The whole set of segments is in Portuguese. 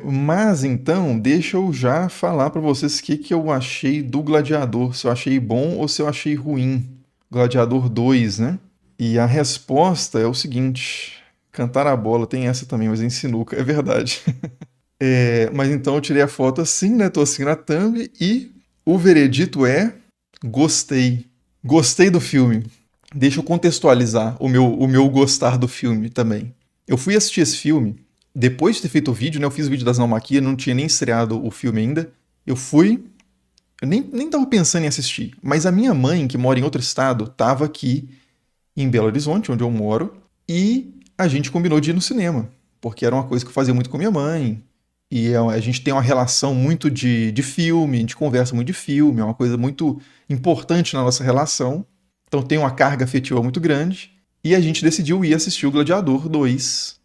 Mas então, deixa eu já falar pra vocês o que que eu achei do Gladiador, se eu achei bom ou se eu achei ruim. Gladiador 2, né? E a resposta é o seguinte: cantar a bola tem essa também, mas em sinuca, é verdade. Mas então eu tirei a foto assim, né? Tô assim na thumb e o veredito é gostei. Gostei do filme. Deixa eu contextualizar o meu gostar do filme também. Eu fui assistir esse filme, depois de ter feito o vídeo, né? Eu fiz o vídeo das Naumaquia, não tinha nem estreado o filme ainda. Eu fui, eu nem tava pensando em assistir, mas a minha mãe, que mora em outro estado, tava aqui em Belo Horizonte, onde eu moro, e a gente combinou de ir no cinema, porque era uma coisa que eu fazia muito com minha mãe, e a gente tem uma relação muito de filme, a gente conversa muito de filme, é uma coisa muito importante na nossa relação, então tem uma carga afetiva muito grande, e a gente decidiu ir assistir o Gladiador 2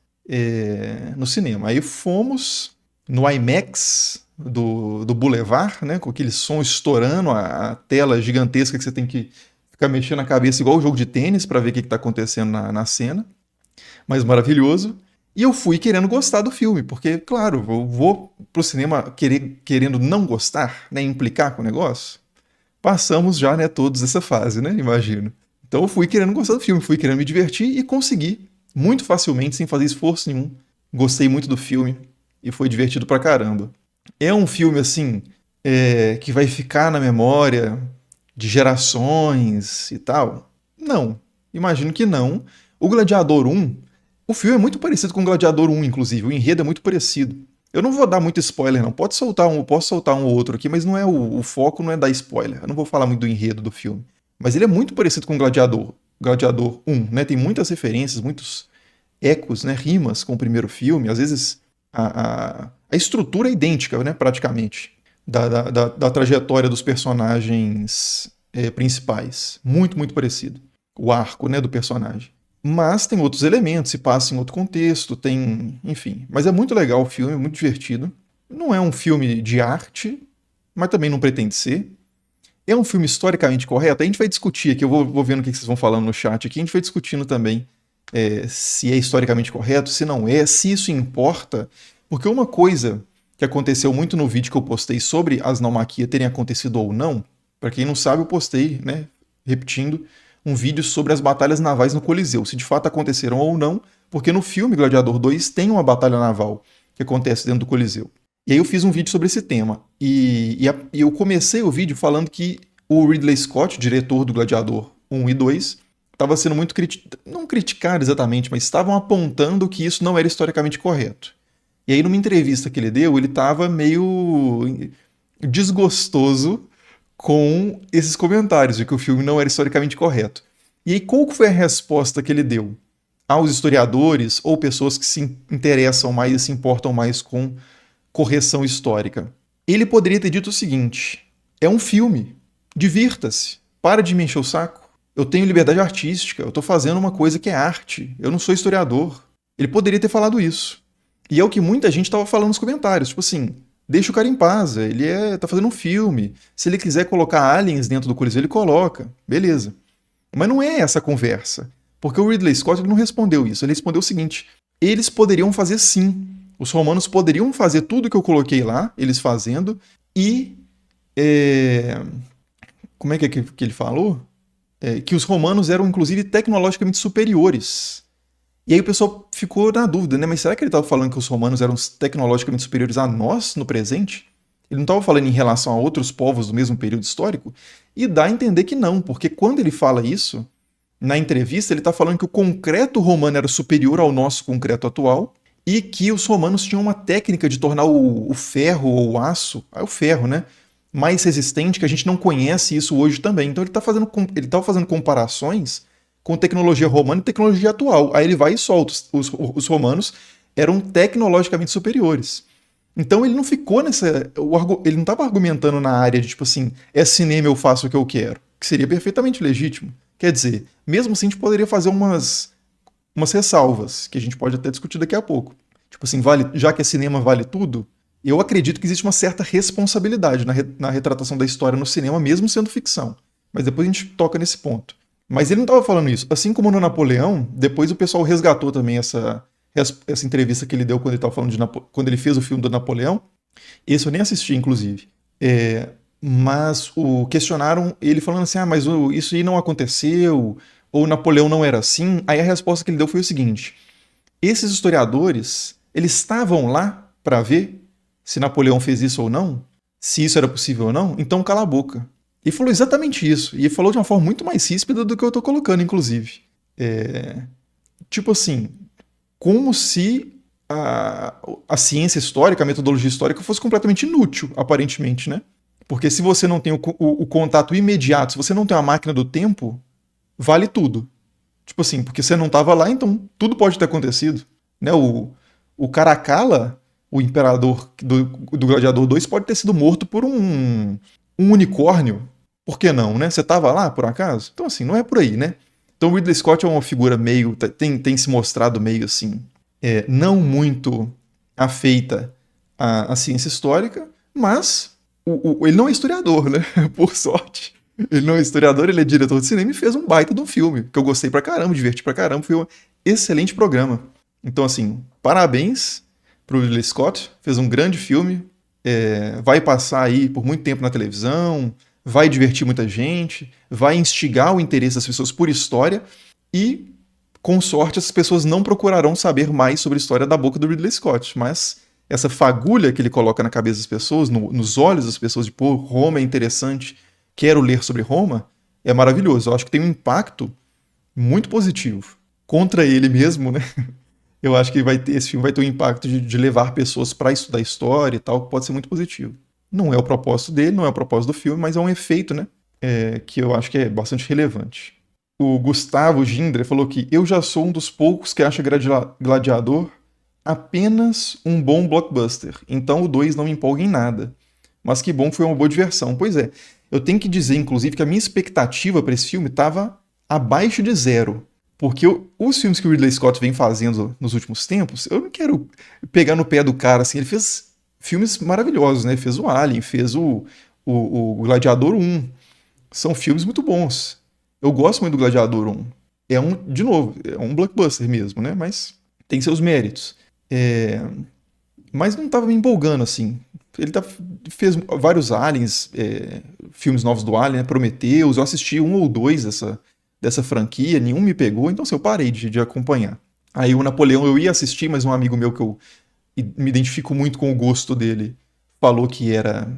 no cinema. Aí fomos no IMAX do Boulevard, né, com aquele som estourando, a tela gigantesca que você tem que ficar mexendo a cabeça igual o jogo de tênis para ver o que está acontecendo na cena, mas maravilhoso. E eu fui querendo gostar do filme, porque, claro, eu vou pro cinema querendo não gostar, né, implicar com o negócio. Passamos já, né, todos essa fase, né, imagino. Então eu fui querendo gostar do filme, fui querendo me divertir e consegui, muito facilmente, sem fazer esforço nenhum. Gostei muito do filme e foi divertido pra caramba. É um filme, assim, que vai ficar na memória de gerações e tal? Não, imagino que não. O Gladiador 1, o filme é muito parecido com o Gladiador 1, inclusive, o enredo é muito parecido. Eu não vou dar muito spoiler, não. Posso soltar um ou outro aqui, mas não é o foco não é dar spoiler. Eu não vou falar muito do enredo do filme. Mas ele é muito parecido com o Gladiador. Gladiador 1, né? Tem muitas referências, muitos ecos, né? Rimas com o primeiro filme. Às vezes a estrutura é idêntica, né? Praticamente. Da trajetória dos personagens principais. Muito, muito parecido. O arco, né? Do personagem. Mas tem outros elementos, se passa em outro contexto, tem. Enfim. Mas é muito legal o filme, é muito divertido. Não é um filme de arte, mas também não pretende ser. É um filme historicamente correto? A gente vai discutir aqui, eu vou vendo o que vocês vão falando no chat aqui, a gente vai discutindo também se é historicamente correto, se não é, se isso importa. Porque uma coisa que aconteceu muito no vídeo que eu postei sobre as naumaquia terem acontecido ou não, para quem não sabe, eu postei, né, repetindo, um vídeo sobre as batalhas navais no Coliseu, se de fato aconteceram ou não, porque no filme Gladiador 2 tem uma batalha naval que acontece dentro do Coliseu. E aí eu fiz um vídeo sobre esse tema. E eu comecei o vídeo falando que o Ridley Scott, o diretor do Gladiador 1 e 2, estava sendo muito não criticado exatamente, mas estavam apontando que isso não era historicamente correto. E aí numa entrevista que ele deu, ele estava meio desgostoso com esses comentários de que o filme não era historicamente correto. E aí qual foi a resposta que ele deu aos historiadores ou pessoas que se interessam mais e se importam mais com correção histórica? Ele poderia ter dito o seguinte: é um filme, divirta-se, para de me encher o saco. Eu tenho liberdade artística, eu estou fazendo uma coisa que é arte, eu não sou historiador. Ele poderia ter falado isso. E é o que muita gente estava falando nos comentários, tipo assim, deixa o cara em paz, ele tá fazendo um filme. Se ele quiser colocar aliens dentro do Coliseu, ele coloca, beleza. Mas não é essa a conversa, porque o Ridley Scott ele não respondeu isso, ele respondeu o seguinte: eles poderiam fazer sim. Os romanos poderiam fazer tudo que eu coloquei lá, eles fazendo, e. Como é que ele falou? Que os romanos eram, inclusive, tecnologicamente superiores. E aí o pessoal ficou na dúvida, né? Mas será que ele estava falando que os romanos eram tecnologicamente superiores a nós no presente? Ele não estava falando em relação a outros povos do mesmo período histórico? E dá a entender que não, porque quando ele fala isso, na entrevista, ele está falando que o concreto romano era superior ao nosso concreto atual e que os romanos tinham uma técnica de tornar o ferro ou o aço, o ferro, né, mais resistente, que a gente não conhece isso hoje também. Então ele estava fazendo comparações com tecnologia romana e tecnologia atual. Aí ele vai e solta. Os romanos eram tecnologicamente superiores. Então ele não ficou ele não estava argumentando na área de tipo assim, é cinema, eu faço o que eu quero, que seria perfeitamente legítimo. Quer dizer, mesmo assim a gente poderia fazer umas ressalvas, que a gente pode até discutir daqui a pouco. Tipo assim, já que é cinema, vale tudo? Eu acredito que existe uma certa responsabilidade na retratação da história no cinema, mesmo sendo ficção. Mas depois a gente toca nesse ponto. Mas ele não estava falando isso. Assim como no Napoleão, depois o pessoal resgatou também essa entrevista que ele deu quando ele tava falando quando ele fez o filme do Napoleão. Esse eu nem assisti, inclusive. Mas questionaram ele falando assim, mas isso aí não aconteceu, ou Napoleão não era assim. Aí a resposta que ele deu foi o seguinte: esses historiadores, eles estavam lá para ver se Napoleão fez isso ou não, se isso era possível ou não, então cala a boca. E falou exatamente isso. E falou de uma forma muito mais ríspida do que eu tô colocando, inclusive. Tipo assim, como se a ciência histórica, a metodologia histórica fosse completamente inútil, aparentemente, né? Porque se você não tem o contato imediato, se você não tem uma máquina do tempo, vale tudo. Tipo assim, porque você não estava lá, então tudo pode ter acontecido. Né? O Caracalla, o imperador do Gladiador 2, pode ter sido morto por um unicórnio. Por que não, né? Você estava lá, por acaso? Então, assim, não é por aí, né? Então, o Ridley Scott é uma figura meio... Tem se mostrado meio, assim, não muito afeita à ciência histórica, mas ele não é historiador, né? Por sorte. Ele não é historiador, ele é diretor de cinema e fez um baita de um filme, que eu gostei pra caramba, diverti pra caramba, foi um excelente programa. Então, assim, parabéns pro Ridley Scott, fez um grande filme, vai passar aí por muito tempo na televisão, vai divertir muita gente, vai instigar o interesse das pessoas por história e, com sorte, as pessoas não procurarão saber mais sobre a história da boca do Ridley Scott, mas essa fagulha que ele coloca na cabeça das pessoas, nos olhos das pessoas, de pô, Roma é interessante, quero ler sobre Roma, é maravilhoso. Eu acho que tem um impacto muito positivo. Contra ele mesmo, né? Eu acho que esse filme vai ter um impacto de levar pessoas para estudar história e tal, que pode ser muito positivo. Não é o propósito dele, não é o propósito do filme, mas é um efeito, né? Que eu acho que é bastante relevante. O Gustavo Gindre falou que eu já sou um dos poucos que acha Gladiador apenas um bom blockbuster, então o 2 não me empolga em nada. Mas que bom que foi uma boa diversão. Pois é, eu tenho que dizer, inclusive, que a minha expectativa para esse filme estava abaixo de zero. Porque os filmes que o Ridley Scott vem fazendo nos últimos tempos, eu não quero pegar no pé do cara, assim, ele fez filmes maravilhosos, né? Ele fez o Alien, fez o Gladiador 1. São filmes muito bons. Eu gosto muito do Gladiador 1. De novo, é um blockbuster mesmo, né? Mas tem seus méritos. Mas não estava me empolgando, assim. Ele fez vários Aliens, filmes novos do Alien, né? Prometheus. Eu assisti um ou dois dessa franquia, nenhum me pegou, então assim, eu parei de acompanhar. Aí o Napoleão eu ia assistir, mas um amigo meu que eu me identifico muito com o gosto dele falou que era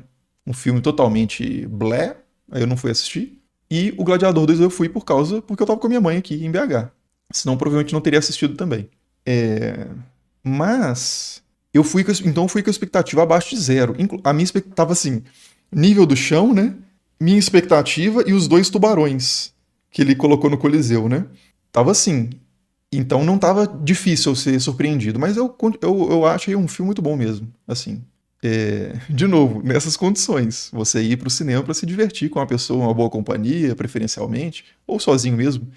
um filme totalmente blé, aí eu não fui assistir. E o Gladiador 2 eu fui porque eu tava com a minha mãe aqui em BH. Senão provavelmente não teria assistido também. Mas eu fui com a expectativa abaixo de zero. A minha expectativa tava assim, nível do chão, né? Minha expectativa e os 2 tubarões que ele colocou no Coliseu, né? Tava assim. Então não tava difícil eu ser surpreendido, mas eu achei um filme muito bom mesmo, assim. De novo, nessas condições, você ir pro cinema para se divertir com uma pessoa, uma boa companhia, preferencialmente, ou sozinho mesmo,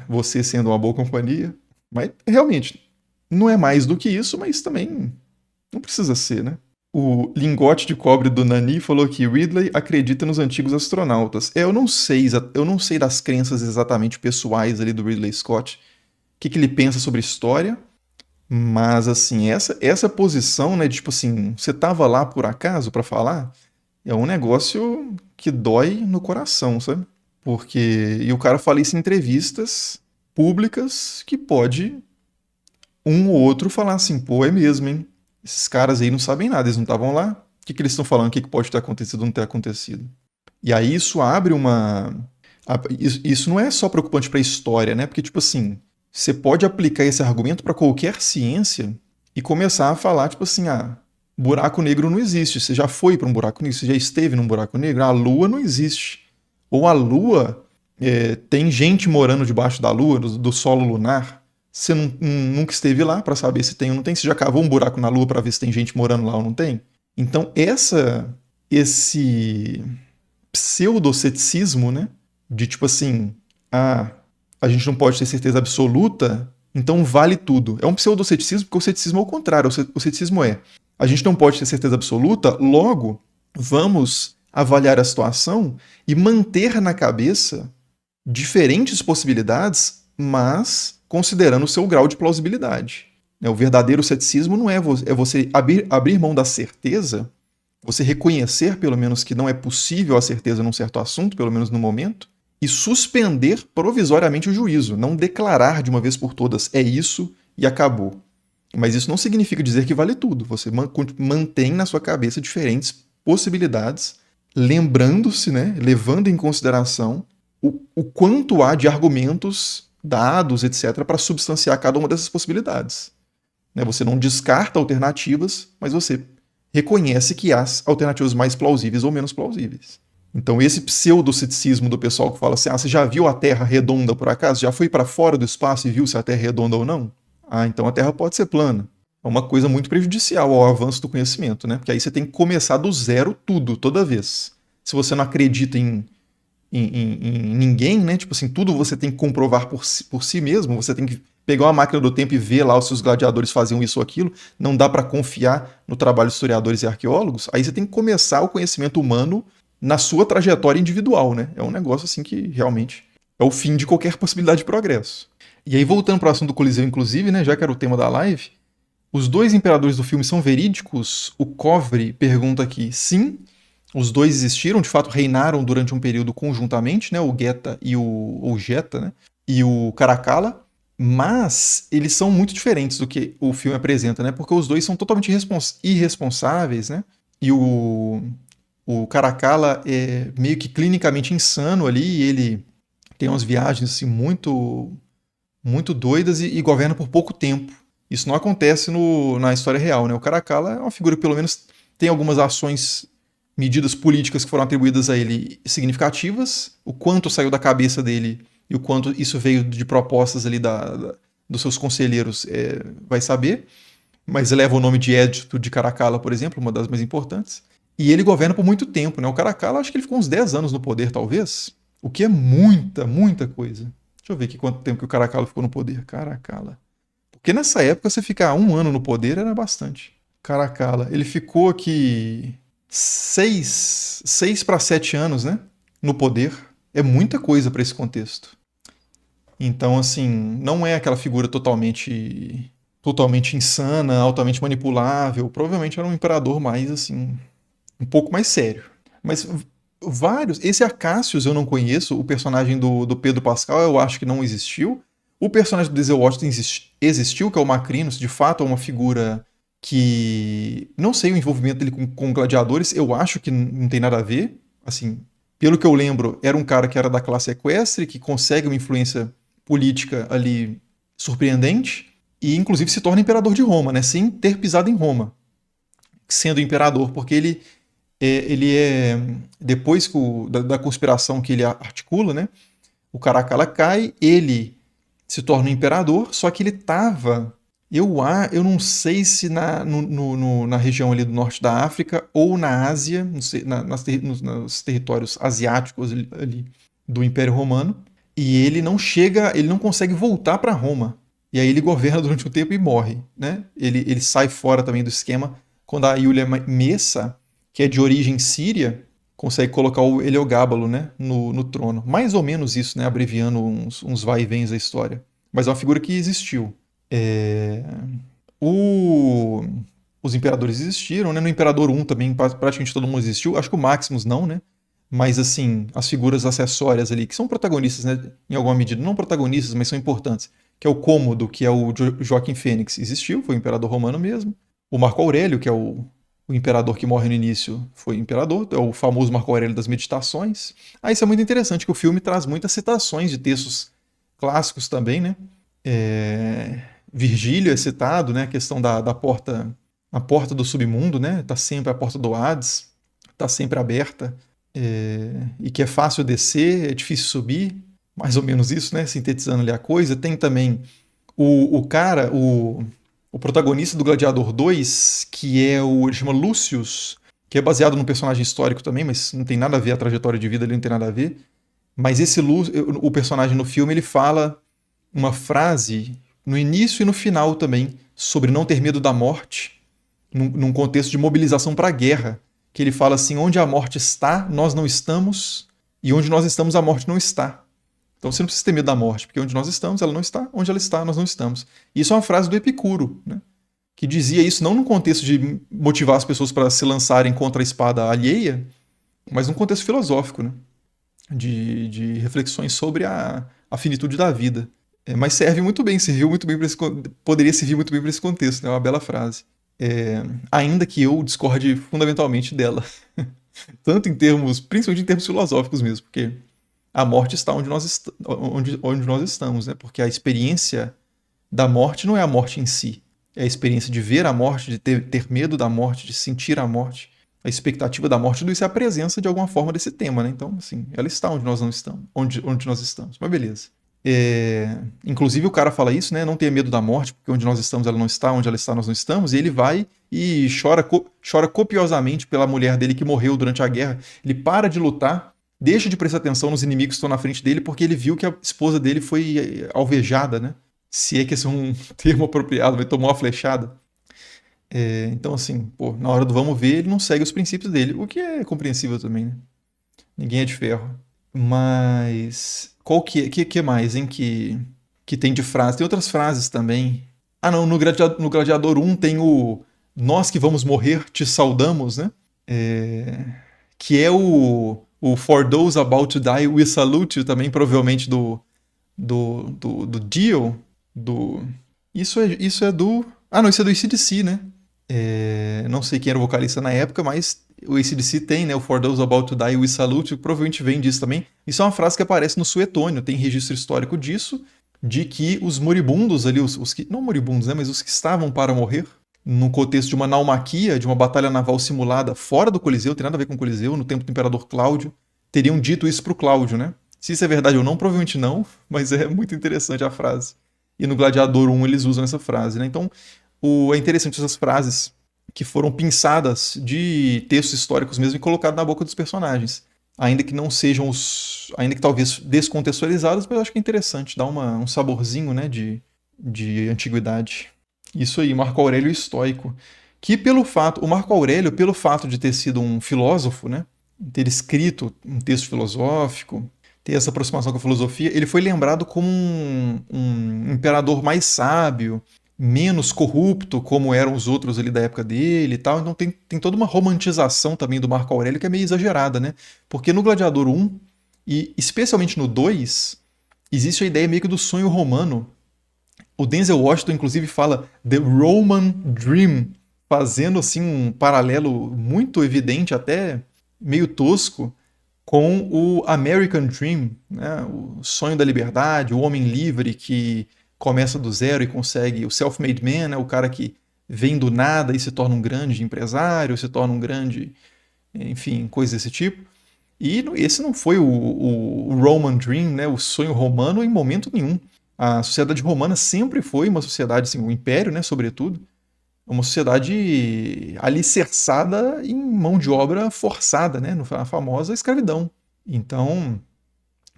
você sendo uma boa companhia. Mas realmente, não é mais do que isso, mas também não precisa ser, né? O lingote de cobre do Nani falou que Ridley acredita nos antigos astronautas. Eu não sei das crenças exatamente pessoais ali do Ridley Scott, o que ele pensa sobre história, mas assim, essa posição, né, de tipo assim, você tava lá por acaso para falar, é um negócio que dói no coração, sabe? E o cara fala isso em entrevistas públicas que pode um ou outro falar assim, pô, é mesmo, hein? Esses caras aí não sabem nada, eles não estavam lá. O que eles estão falando? O que pode ter acontecido ou não ter acontecido? E aí isso abre Isso não é só preocupante para a história, né? Porque, tipo assim, você pode aplicar esse argumento para qualquer ciência e começar a falar, tipo assim, buraco negro não existe. Você já foi para um buraco negro? Você já esteve num buraco negro? A Lua não existe. Ou a Lua tem gente morando debaixo da Lua, do solo lunar. Você nunca esteve lá para saber se tem ou não tem. Você já cavou um buraco na Lua para ver se tem gente morando lá ou não tem? Então, esse pseudoceticismo, né? De tipo assim, a gente não pode ter certeza absoluta, então vale tudo. É um pseudoceticismo, porque o ceticismo é o contrário. O ceticismo a gente não pode ter certeza absoluta, logo vamos avaliar a situação e manter na cabeça diferentes possibilidades, mas considerando o seu grau de plausibilidade. O verdadeiro ceticismo não é você abrir mão da certeza, você reconhecer, pelo menos, que não é possível a certeza num certo assunto, pelo menos no momento, e suspender provisoriamente o juízo, não declarar de uma vez por todas, é isso e acabou. Mas isso não significa dizer que vale tudo. Você mantém na sua cabeça diferentes possibilidades, lembrando-se, né, levando em consideração o quanto há de argumentos, dados, etc., para substanciar cada uma dessas possibilidades. Você não descarta alternativas, mas você reconhece que há alternativas mais plausíveis ou menos plausíveis. Então esse pseudoceticismo do pessoal que fala assim, você já viu a Terra redonda por acaso? Já foi para fora do espaço e viu se a Terra é redonda ou não? Então a Terra pode ser plana. É uma coisa muito prejudicial ao avanço do conhecimento, né? Porque aí você tem que começar do zero tudo, toda vez. Se você não acredita em ninguém, né? Tipo assim, tudo você tem que comprovar por si mesmo, você tem que pegar uma máquina do tempo e ver lá os seus gladiadores faziam isso ou aquilo, não dá para confiar no trabalho de historiadores e arqueólogos, aí você tem que começar o conhecimento humano na sua trajetória individual, né? É um negócio assim que realmente é o fim de qualquer possibilidade de progresso. E aí, voltando para o assunto do Coliseu, inclusive, né, já que era o tema da live, os dois imperadores do filme são verídicos? O Covre pergunta aqui, sim, os dois existiram, de fato reinaram durante um período conjuntamente, né, o Geta e o Geta, né, e o Caracalla, mas eles são muito diferentes do que o filme apresenta, né, porque os dois são totalmente irresponsáveis, né, e o Caracalla é meio que clinicamente insano ali, e ele tem umas viagens assim, muito doidas e governa por pouco tempo. Isso não acontece na história real, né? O Caracalla é uma figura que pelo menos tem algumas ações, medidas políticas que foram atribuídas a ele significativas, o quanto saiu da cabeça dele e o quanto isso veio de propostas ali dos seus conselheiros, vai saber, mas leva o nome de Édito de Caracalla, por exemplo, uma das mais importantes, e ele governa por muito tempo, né? O Caracalla, acho que ele ficou uns 10 anos no poder, talvez, o que é muita coisa. Deixa eu ver aqui quanto tempo que o Caracalla ficou no poder. Caracalla. Porque nessa época você ficar 1 ano no poder era bastante. Caracalla. Ele ficou aqui 6 para 7 anos, né? No poder. É muita coisa para esse contexto. Então, assim, não é aquela figura totalmente insana, altamente manipulável. Provavelmente era um imperador mais, assim, um pouco mais sério. Mas vários. Esse Acacius eu não conheço. O personagem do Pedro Pascal eu acho que não existiu. O personagem do Denzel Washington existiu, que é o Macrinos. De fato é uma figura que... Não sei o envolvimento dele com gladiadores. Eu acho que não tem nada a ver. Assim, pelo que eu lembro, era um cara que era da classe equestre, que consegue uma influência política ali surpreendente. E inclusive se torna imperador de Roma, né? Sem ter pisado em Roma. Sendo imperador, porque ele é depois da conspiração que ele articula, né? O Caracalla cai, ele se torna um imperador, só que ele estava, eu não sei se na região ali do norte da África ou na Ásia, não sei, nos territórios asiáticos ali do Império Romano, e ele não consegue voltar para Roma. E aí ele governa durante um tempo e morre, né? Ele sai fora também do esquema quando a Iulia Messa, que é de origem síria, consegue colocar o Heliogábalo, né, no trono. Mais ou menos isso, né, abreviando uns vai e vens da história. Mas é uma figura que existiu. Os imperadores existiram, né? No Imperador 1 também praticamente todo mundo existiu. Acho que o Maximus não, né? Mas, assim, as figuras acessórias ali, que são protagonistas, né, em alguma medida. Não protagonistas, mas são importantes. Que é o Cômodo, que é o Joaquim Fênix, existiu, foi o imperador romano mesmo. O Marco Aurélio, que é o imperador que morre no início, foi imperador, é o famoso Marco Aurélio das Meditações. Isso é muito interessante, que o filme traz muitas citações de textos clássicos também, né? Virgílio é citado, né? A questão da porta, a porta do submundo, né? Tá sempre a porta do Hades, tá sempre aberta, e que é fácil descer, é difícil subir, mais ou menos isso, né? Sintetizando ali a coisa. Tem também o protagonista do Gladiador 2, que ele chama Lucius, que é baseado num personagem histórico também, mas não tem nada a ver, a trajetória de vida ali não tem nada a ver. Mas o personagem no filme, ele fala uma frase no início e no final também, sobre não ter medo da morte, num contexto de mobilização para a guerra, que ele fala assim, onde a morte está, nós não estamos, e onde nós estamos, a morte não está. Então você não precisa ter medo da morte, porque onde nós estamos, ela não está, onde ela está, nós não estamos. Isso é uma frase do Epicuro, né? Que dizia isso não num contexto de motivar as pessoas para se lançarem contra a espada alheia, mas num contexto filosófico, né? De reflexões sobre a finitude da vida. Mas serve muito bem, serviu muito bem para esse, poderia servir muito bem para esse contexto, né? É uma bela frase. Ainda que eu discorde fundamentalmente dela. Tanto em termos, principalmente em termos filosóficos mesmo, porque a morte está onde nós estamos, né? Porque a experiência da morte não é a morte em si, é a experiência de ver a morte, de ter medo da morte, de sentir a morte, a expectativa da morte, tudo isso é a presença de alguma forma desse tema, né? Então, assim, ela está onde nós não estamos, onde nós estamos. Mas beleza. Inclusive o cara fala isso, né? Não tenha medo da morte, porque onde nós estamos ela não está, onde ela está nós não estamos. E ele vai e chora copiosamente pela mulher dele que morreu durante a guerra. Ele para de lutar, deixa de prestar atenção nos inimigos que estão na frente dele, porque ele viu que a esposa dele foi alvejada, né? Se é que esse é um termo apropriado, vai tomar uma flechada. Então, assim, pô, na hora do vamos ver, ele não segue os princípios dele, o que é compreensível também, né? Ninguém é de ferro. Mas qual que mais, hein, que tem de frase? Tem outras frases também. Ah, não, no Gladiador 1 tem o Nós que vamos morrer, te saudamos, né? Que é o For those about to die, we salute you, também provavelmente do Dio. Isso é do... Ah, não, isso é do AC/DC, né? Não sei quem era o vocalista na época, mas o AC/DC tem, né? O For Those About to Die, We Salute, provavelmente vem disso também. Isso é uma frase que aparece no Suetônio, tem registro histórico disso, de que os moribundos ali, os que... Não moribundos, né? Mas os que estavam para morrer, no contexto de uma naumaquia, de uma batalha naval simulada fora do Coliseu, tem nada a ver com o Coliseu, no tempo do Imperador Cláudio, teriam dito isso pro Cláudio, né? Se isso é verdade ou não, provavelmente não, mas é muito interessante a frase. E no Gladiador 1 eles usam essa frase, né? Então, é interessante essas frases que foram pinçadas de textos históricos mesmo e colocadas na boca dos personagens. Ainda que não sejam ainda que talvez descontextualizadas, mas eu acho que é interessante, dá um saborzinho, né, de antiguidade. Isso aí, Marco Aurélio estoico. O Marco Aurélio, pelo fato de ter sido um filósofo, né, ter escrito um texto filosófico, ter essa aproximação com a filosofia, ele foi lembrado como um imperador mais sábio, menos corrupto, como eram os outros ali da época dele e tal. Então tem toda uma romantização também do Marco Aurélio que é meio exagerada, né? Porque no Gladiador 1, e especialmente no 2, existe a ideia meio que do sonho romano. O Denzel Washington, inclusive, fala The Roman Dream, fazendo assim um paralelo muito evidente, até meio tosco, com o American Dream, né? O sonho da liberdade, o homem livre que começa do zero e consegue, o self-made man, né? O cara que vem do nada e se torna um grande empresário, se torna um grande, enfim, coisa desse tipo. E esse não foi o Roman Dream, né? O sonho romano em momento nenhum. A sociedade romana sempre foi uma sociedade, assim, o império, né, sobretudo, uma sociedade alicerçada em mão de obra forçada, né, a famosa escravidão. Então,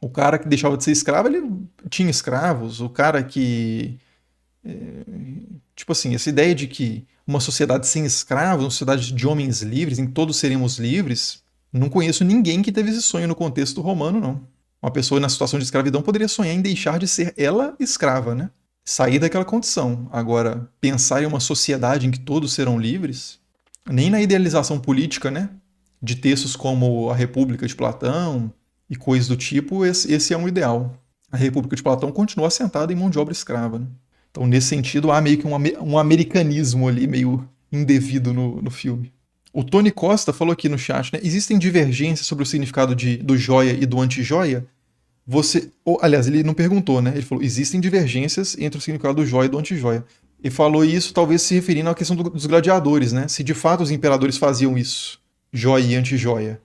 o cara que deixava de ser escravo, ele tinha escravos. O cara que... tipo assim, essa ideia de que uma sociedade sem escravos, uma sociedade de homens livres, em que todos seremos livres, não conheço ninguém que teve esse sonho no contexto romano, não. Uma pessoa na situação de escravidão poderia sonhar em deixar de ser ela escrava, né? Sair daquela condição. Agora, pensar em uma sociedade em que todos serão livres, nem na idealização política, né? De textos como a República de Platão e coisas do tipo, esse é um ideal. A República de Platão continua assentada em mão de obra escrava, né? Então, nesse sentido, há meio que um americanismo ali, meio indevido no filme. O Tony Costa falou aqui no chat, né? Existem divergências sobre o significado do joia e do anti-joia? Aliás, ele não perguntou, né? Ele falou, existem divergências entre o significado do joia e do anti-joia. Ele falou isso talvez se referindo à questão dos gladiadores, né? Se de fato os imperadores faziam isso, joia e anti-joia.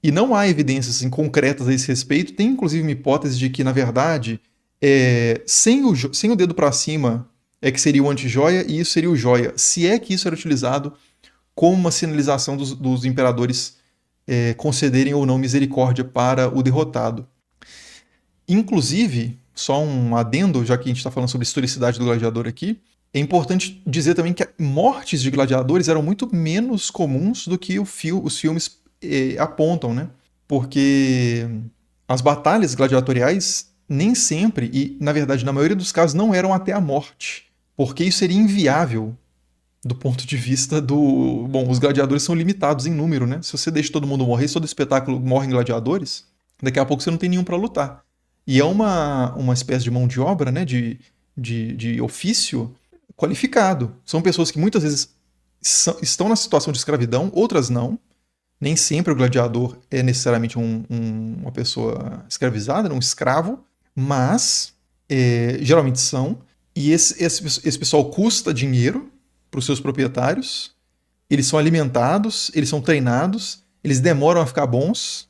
E não há evidências assim, concretas a esse respeito. Tem inclusive uma hipótese de que, na verdade, sem o dedo para cima é que seria o anti-joia e isso seria o joia. Se é que isso era utilizado como uma sinalização dos imperadores concederem ou não misericórdia para o derrotado. Inclusive, só um adendo, já que a gente está falando sobre a historicidade do gladiador aqui, é importante dizer também que mortes de gladiadores eram muito menos comuns do que os filmes apontam, né? Porque as batalhas gladiatoriais nem sempre, e na verdade na maioria dos casos, não eram até a morte, porque isso seria inviável do ponto de vista do. Bom, os gladiadores são limitados em número, né? Se você deixa todo mundo morrer, se todo espetáculo morrem gladiadores, daqui a pouco você não tem nenhum para lutar. E é uma espécie de mão de obra, né? De ofício qualificado. São pessoas que muitas vezes estão na situação de escravidão, outras não. Nem sempre o gladiador é necessariamente uma pessoa escravizada, um escravo, mas geralmente são. E esse pessoal custa dinheiro para os seus proprietários, eles são alimentados, eles são treinados, eles demoram a ficar bons.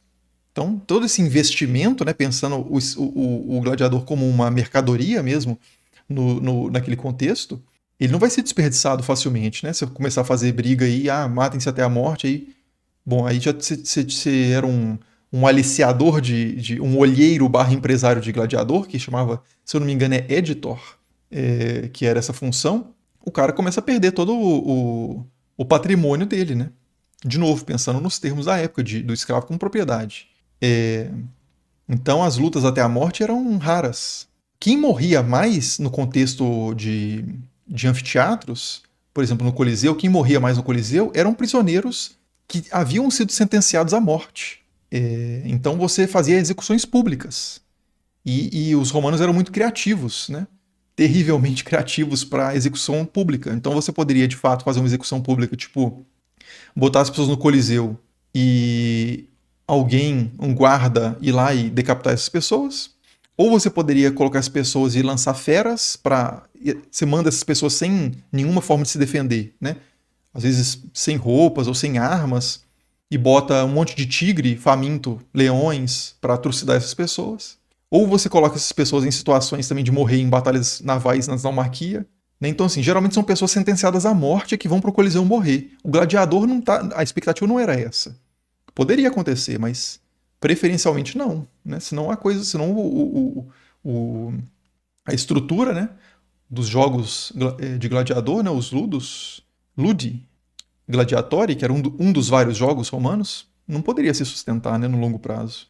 Então, todo esse investimento, né, pensando o gladiador como uma mercadoria mesmo, naquele contexto, ele não vai ser desperdiçado facilmente, né? Se eu começar a fazer briga aí, matem-se até a morte, aí, bom, aí já você era um aliciador um olheiro barra empresário de gladiador, que chamava, se eu não me engano, é editor, que era essa função. O cara começa a perder todo o patrimônio dele, né? De novo, pensando nos termos da época, do escravo como propriedade. Então, as lutas até a morte eram raras. Quem morria mais no contexto de anfiteatros, por exemplo, no Coliseu, quem morria mais no Coliseu eram prisioneiros que haviam sido sentenciados à morte. Então, você fazia execuções públicas. E os romanos eram muito criativos, né? Terrivelmente criativos para execução pública. Então você poderia, de fato, fazer uma execução pública, tipo, botar as pessoas no Coliseu e alguém, um guarda, ir lá e decapitar essas pessoas. Ou você poderia colocar as pessoas e lançar feras para... Você manda essas pessoas sem nenhuma forma de se defender, né? Às vezes sem roupas ou sem armas, e bota um monte de tigre, faminto, leões, para atrocidar essas pessoas. Ou você coloca essas pessoas em situações também de morrer em batalhas navais na naumarquia. Né? Então, assim, geralmente são pessoas sentenciadas à morte que vão pro Coliseu morrer. O gladiador não tá. A expectativa não era essa. Poderia acontecer, mas preferencialmente não. Né? Senão a coisa. Senão a estrutura, né, dos jogos de gladiador, né, os ludos, Ludi Gladiatori, que era um dos vários jogos romanos, não poderia se sustentar, né, no longo prazo.